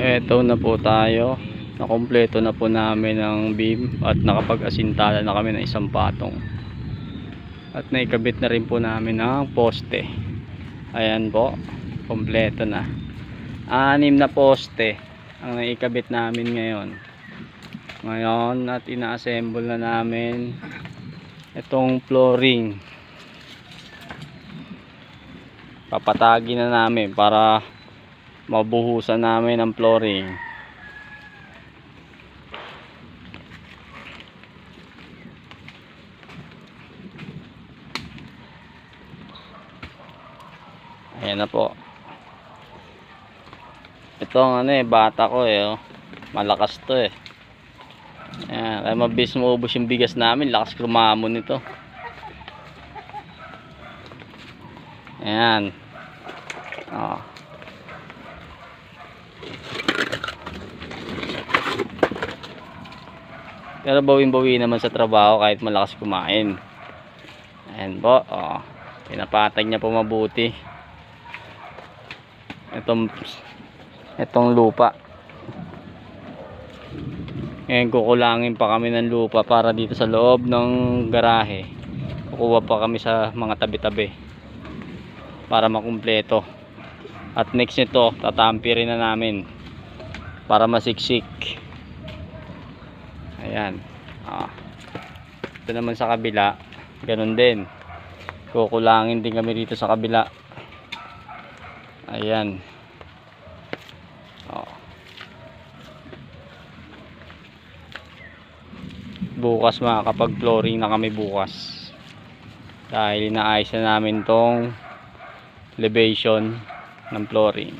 Eto na po tayo. Nakompleto na po namin ang beam at nakapag-asintala na kami ng isang patong. At naikabit na rin po namin ang poste. Ayan po, kompleto na. 6 na poste ang naikabit namin ngayon. At ina-assemble na namin itong flooring. Papatagin na namin para mabuhusan namin ang flooring. Ayan na po. Ito ang bata ko oh. Malakas to Ayan, kaya mabilis maubos yung bigas namin. Lakas kumamon nito. Ayan. Pero bawin-bawi naman sa trabaho kahit malakas kumain. Ayan po, pinapatag niya po mabuti itong lupa. Ngayon kukulangin pa kami ng lupa para dito sa loob ng garahe. Kukuha pa kami sa mga tabi-tabi para makumpleto. At next nito, tatampirin na namin para masiksik. Ayan. Ito naman sa kabila, ganun din. Kukulangin din kami dito sa kabila. Ayan. Bukas makakapag flooring na kami bukas. Dahil inaayos na namin tong elevation ng flooring.